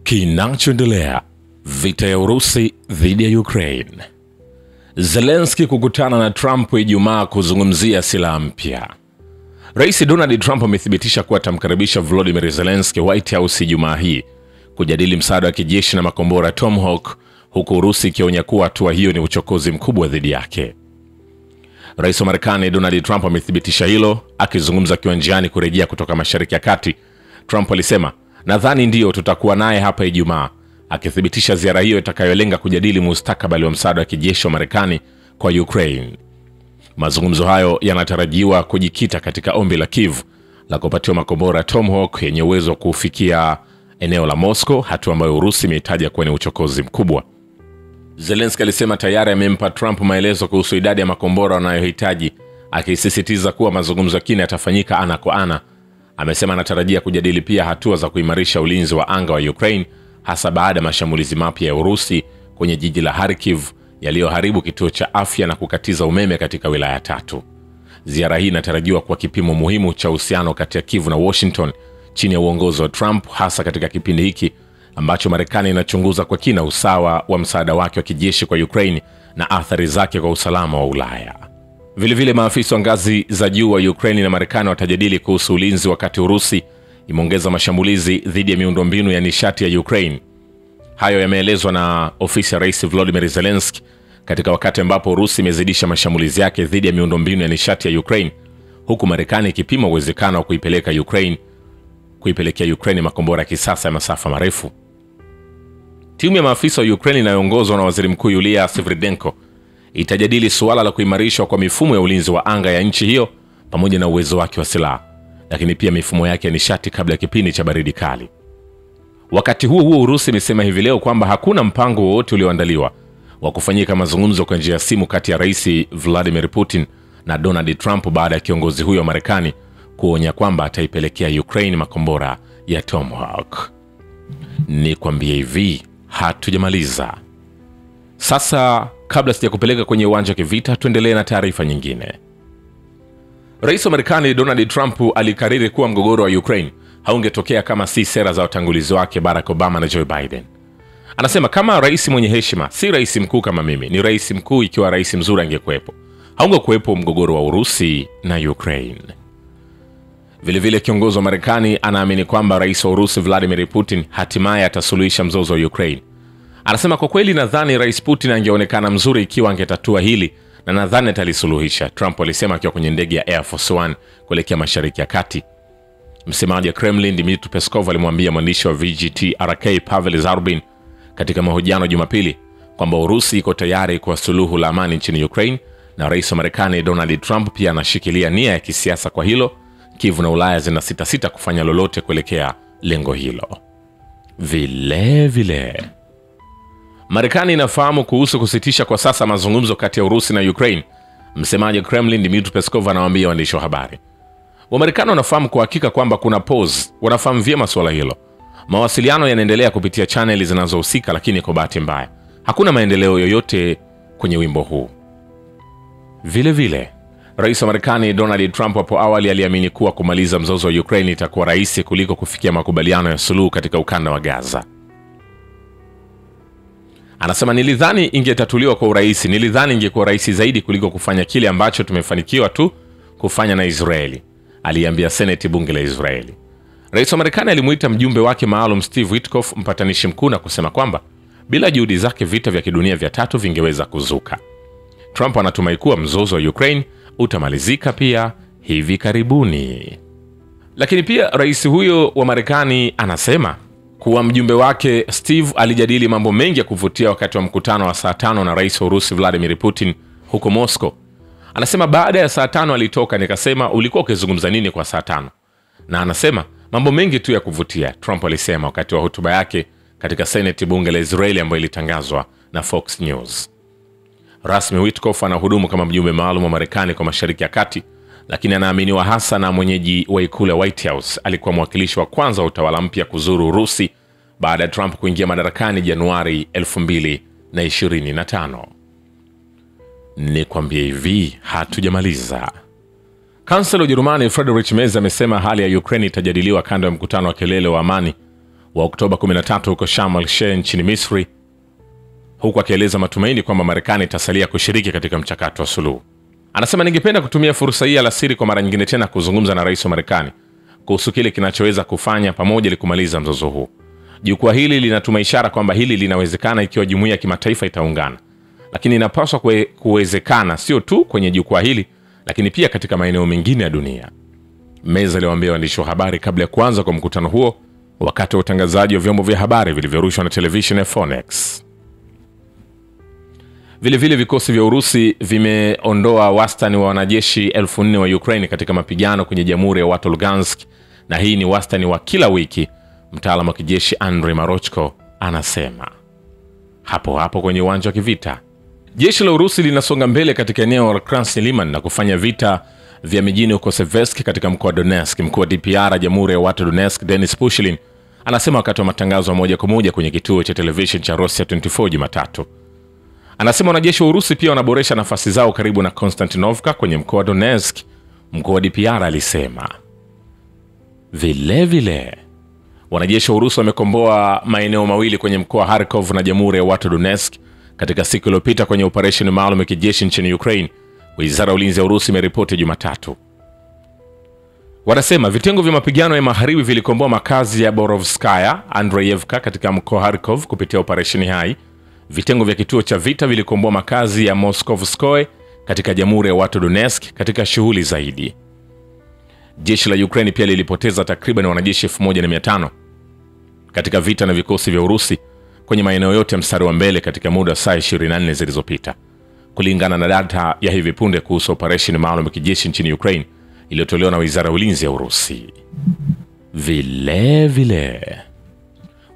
Kinachoendelea: vita ya Urusi dhidi ya Ukraine. Zelensky kukutana na Trump Ijumaa kuzungumzia silaha mpya. Rais Donald Trump amethibitisha kuwa atamkaribisha Volodymyr Zelensky White House Ijumaa hii kujadili msaada wa kijeshi na makombora Tomahawk, huku Urusi ikionya kuwa hatua hiyo ni uchokozi mkubwa dhidi yake. Rais wa Marekani Donald Trump amethibitisha hilo akizungumza kiwanjani kurejea kutoka Mashariki ya Kati. Trump alisema, "Nadhani ndio tutakuwa naye hapa Ijumaa," akithibitisha ziara hiyo itakayolenga kujadili mustakabali wa msaada wa kijeshi wa Marekani kwa Ukraine. Mazungumzo hayo yanatarajiwa kujikita katika ombi la Kiev la kupatiwa makombora Tomahawk yenye uwezo wa kufikia eneo la Moscow, hatua ambayo Urusi imetaja kuwa ni uchokozi mkubwa. Zelensky alisema tayari amempa Trump maelezo kuhusu idadi ya makombora wanayohitaji, akisisitiza kuwa mazungumzo kina yatafanyika ana kwa ana. Amesema anatarajia kujadili pia hatua za kuimarisha ulinzi wa anga wa Ukraine, hasa baada ya mashambulizi mapya ya Urusi kwenye jiji la Kharkiv yaliyoharibu kituo cha afya na kukatiza umeme katika wilaya 3. Ziara hii inatarajiwa kuwa kipimo muhimu cha uhusiano kati ya Kiev na Washington chini ya uongozi wa Trump, hasa katika kipindi hiki ambacho Marekani inachunguza kwa kina usawa wa msaada wake wa kijeshi kwa Ukraine na athari zake kwa usalama wa Ulaya. Vilevile maafisa wa ngazi za juu wa Ukraine na Marekani watajadili kuhusu ulinzi wakati Urusi imeongeza mashambulizi dhidi ya miundombinu ya nishati ya Ukraine. Hayo yameelezwa na ofisi ya Rais Volodymyr Zelensky katika wakati ambapo Urusi imezidisha mashambulizi yake dhidi ya miundombinu ya nishati ya Ukraine, huku Marekani ikipima uwezekano wa kuipelekea Ukraine makombora ya kisasa ya masafa marefu. Timu ya maafisa wa Ukraine inayoongozwa na Waziri Mkuu Yulia Sviridenko itajadili suala la kuimarishwa kwa mifumo ya ulinzi wa anga ya nchi hiyo pamoja na uwezo wake wa silaha, lakini pia mifumo yake ya nishati kabla ya kipindi cha baridi kali. Wakati huo Urusi imesema hivi leo kwamba hakuna mpango wowote ulioandaliwa wa kufanyika mazungumzo kwa njia ya simu kati ya Rais Vladimir Putin na Donald Trump baada ya kiongozi huyo wa Marekani kuonya kwamba ataipelekea Ukraine makombora ya Tomahawk. Nikwambie hivi, hatujamaliza. Sasa kabla sijakupeleka kwenye uwanja wa kivita, tuendelee na taarifa nyingine. Rais wa Marekani Donald Trump alikariri kuwa mgogoro wa Ukraine haungetokea kama si sera za watangulizi wake Barack Obama na Joe Biden. Anasema, kama rais mwenye heshima, si rais mkuu kama mimi, ni rais mkuu ikiwa rais mzuri angekuepo, haungekuepo mgogoro wa Urusi na Ukraine. Vilevile kiongozi wa Marekani anaamini kwamba rais wa Urusi Vladimir Putin hatimaye atasuluhisha mzozo wa Ukraine. Anasema, kwa kweli nadhani rais Putin angeonekana mzuri ikiwa angetatua hili na nadhani atalisuluhisha, Trump alisema akiwa kwenye ndege ya Air Force One kuelekea Mashariki ya Kati. Msemaji wa Kremlin Dmitry Peskov alimwambia mwandishi wa VGT-RK Pavel Zarubin katika mahojiano Jumapili kwamba Urusi iko tayari kwa suluhu la amani nchini Ukraine na rais wa Marekani Donald Trump pia anashikilia nia ya kisiasa kwa hilo. Kiev na Ulaya zinasita kufanya lolote kuelekea lengo hilo. Vile Marekani inafahamu kuhusu kusitisha kwa sasa mazungumzo kati ya Urusi na Ukraine. Msemaji wa Kremlin Dmitry Peskov anawaambia waandishi wa habari, Wamarekani wanafahamu kwa hakika kwamba kuna pause, wanafahamu vyema swala hilo. Mawasiliano yanaendelea kupitia channel zinazohusika, lakini kwa bahati mbaya hakuna maendeleo yoyote kwenye wimbo huu. Vile Rais wa Marekani Donald Trump hapo awali aliamini kuwa kumaliza mzozo wa Ukraine itakuwa rahisi kuliko kufikia makubaliano ya suluhu katika ukanda wa Gaza. Anasema, nilidhani ingetatuliwa kwa urahisi, nilidhani ingekuwa rahisi zaidi kuliko kufanya kile ambacho tumefanikiwa tu kufanya na Israeli, aliambia Seneti, bunge la Israeli. Rais wa Marekani alimuita mjumbe wake maalum Steve Witkoff mpatanishi mkuu na kusema kwamba bila juhudi zake vita vya kidunia vya 3 vingeweza kuzuka. Trump anatumai kuwa mzozo wa Ukraine utamalizika pia hivi karibuni. Lakini pia rais huyo wa Marekani anasema kuwa mjumbe wake Steve alijadili mambo mengi ya kuvutia wakati wa mkutano wa saa 5 na rais wa Urusi Vladimir Putin huko Moscow. Anasema, baada ya saa 5 alitoka nikasema, ulikuwa ukizungumza nini kwa saa 5? Na anasema mambo mengi tu ya kuvutia, Trump alisema wakati wa hotuba yake katika Seneti, bunge la Israeli, ambayo ilitangazwa na Fox News. Rasmi Witkoff anahudumu kama mjumbe maalum wa Marekani kwa Mashariki ya Kati, lakini anaaminiwa hasa na mwenyeji wa ikulu ya White House. Alikuwa mwakilishi wa kwanza wa utawala mpya kuzuru Urusi baada ya Trump kuingia madarakani Januari 2025. Nikwambie hivi, hatujamaliza. Kansela wa Ujerumani Friedrich Merz amesema hali ya Ukraine itajadiliwa kando ya mkutano wa kilele wa amani wa Oktoba 13 huko Sharm el-Sheikh nchini Misri, huku akieleza matumaini kwamba Marekani itasalia kushiriki katika mchakato wa suluhu. Anasema, ningependa kutumia fursa hii alasiri kwa mara nyingine tena kuzungumza na rais wa Marekani kuhusu kile kinachoweza kufanya pamoja ili kumaliza mzozo huu. Jukwaa hili linatuma ishara kwamba hili linawezekana ikiwa jumuiya ya kimataifa itaungana, lakini inapaswa kuwezekana sio tu kwenye jukwaa hili, lakini pia katika maeneo mengine ya dunia. Meza aliwaambia waandishi wa habari kabla ya kuanza kwa mkutano huo, wakati wa utangazaji wa vyombo vya habari vilivyorushwa na television ya Fonex. Vile vikosi vya Urusi vimeondoa wastani wa wanajeshi 4,000 wa Ukraine katika mapigano kwenye Jamhuri ya watu Lugansk, na hii ni wastani wa kila wiki, mtaalamu wa kijeshi Andrei Marochko anasema. Hapo kwenye uwanja wa kivita, jeshi la Urusi linasonga mbele katika eneo la Krasny Liman na kufanya vita vya mijini huko Seversk katika mkoa wa Donetsk. Mkuu wa DPR Jamhuri ya watu Donetsk, Denis Pushilin, anasema wakati wa matangazo ya moja kwa moja kwenye kituo cha television cha Russia 24 Jumatatu. Anasema wanajeshi wa Urusi pia wanaboresha nafasi zao karibu na Konstantinovka kwenye mkoa wa Donetsk. Mkuu wa DPR alisema. Vile wanajeshi wa Urusi wamekomboa maeneo mawili kwenye mkoa wa Kharkov na Jamhuri ya watu Donetsk katika siku iliyopita kwenye operation maalum ya kijeshi nchini Ukraine, Wizara ya Ulinzi ya Urusi imeripoti Jumatatu. Wanasema vitengo vya mapigano ya magharibi vilikomboa makazi ya Borovskaya, Andreyevka katika mkoa wa Kharkov kupitia operation hai. Vitengo vya kituo cha vita vilikomboa makazi ya Moskovskoye katika Jamhuri ya watu Donetsk katika shughuli zaidi. Jeshi la Ukraine pia lilipoteza takriban wanajeshi 1,500 katika vita na vikosi vya Urusi kwenye maeneo yote ya mstari wa mbele katika muda wa saa 24 zilizopita, kulingana na data ya hivi punde kuhusu operation maalum ya kijeshi nchini Ukraine iliyotolewa na Wizara ya Ulinzi ya Urusi. Vile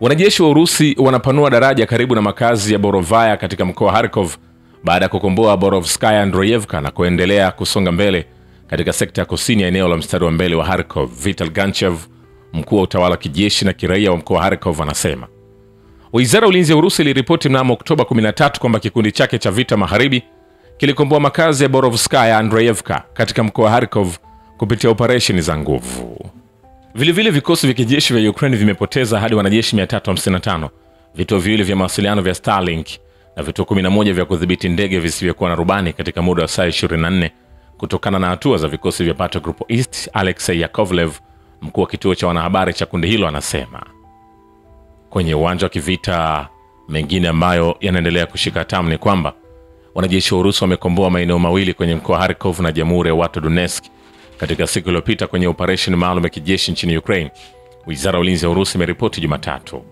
wanajeshi wa Urusi wanapanua daraja karibu na makazi ya Borovaya katika mkoa wa Kharkov baada ya kukomboa Borovskaya Andreyevka na kuendelea kusonga mbele katika sekta ya kusini ya eneo la mstari wa mbele wa Kharkov. Vital Ganchev, mkuu wa utawala kijeshi na kiraia wa mkoa wa Kharkov, anasema. Wizara ya Ulinzi ya Urusi iliripoti mnamo Oktoba 13 kwamba kikundi chake cha vita magharibi kilikomboa makazi ya Borovskaya Andreyevka katika mkoa wa Kharkov kupitia operesheni za nguvu. Vile vikosi vya kijeshi vya Ukraine vimepoteza hadi wanajeshi 355, vituo viwili vya mawasiliano vya Starlink na vituo 11 vya kudhibiti ndege visivyokuwa na rubani katika muda wa saa 24 kutokana na hatua za vikosi vya Battle Group East. Alexei Yakovlev, mkuu wa kituo cha wanahabari cha kundi hilo, anasema. Kwenye uwanja wa kivita mengine ambayo yanaendelea kushika hatamu ni kwamba wanajeshi wa Urusi wamekomboa maeneo mawili kwenye mkoa wa Kharkov na Jamhuri ya watu Donetsk katika siku iliyopita kwenye operation maalum ya kijeshi nchini Ukraine, Wizara ya Ulinzi ya Urusi imeripoti Jumatatu.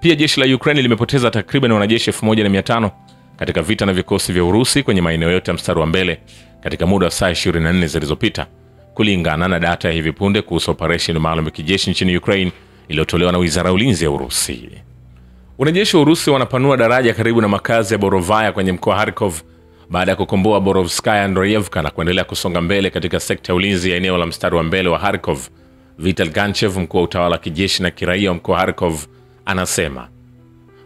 Pia jeshi la Ukraine limepoteza takriban wanajeshi 1,500 katika vita na vikosi vya Urusi kwenye maeneo yote ya mstari wa mbele katika muda wa saa 24 zilizopita, kulingana na data ya hivi punde kuhusu operation maalum ya kijeshi nchini Ukraine iliyotolewa na Wizara ya Ulinzi ya Urusi. Wanajeshi wa Urusi wanapanua daraja karibu na makazi ya Borovaya kwenye mkoa wa Kharkov baada ya kukomboa Borovskaya Andreyevka na kuendelea kusonga mbele katika sekta ya ulinzi ya eneo la mstari wa mbele wa Kharkov. Vital Ganchev, mkuu wa utawala kijeshi na kiraia wa mkoa wa Kharkov, anasema.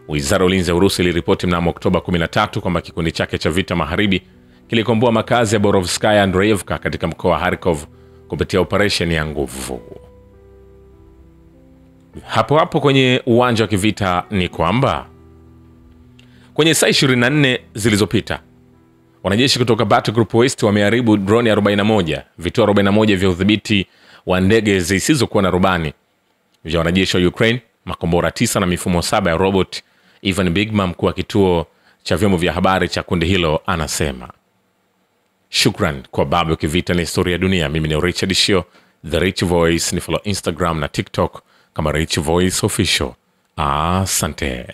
Wizara ya Ulinzi ya Urusi iliripoti mnamo Oktoba 13 kwamba kikundi chake cha vita magharibi kilikomboa makazi ya Borovskaya Andreyevka katika mkoa wa Kharkov kupitia operation ya nguvu. Hapo kwenye uwanja wa kivita ni kwamba kwenye saa 24 zilizopita wanajeshi kutoka Battle Group West wameharibu drone 41, vituo 41 vya udhibiti wa ndege zisizokuwa na rubani vya wanajeshi wa Ukraine, makombora 9 na mifumo 7 ya robot. Ivan Bigma, mkuu wa kituo cha vyombo vya habari cha kundi hilo, anasema. Shukran kwa Babu Kivita na Historia ya Dunia. Mimi ni Richard Shio, The Rich Voice. Ni follow Instagram na TikTok kama Rich Voice Official. Asante.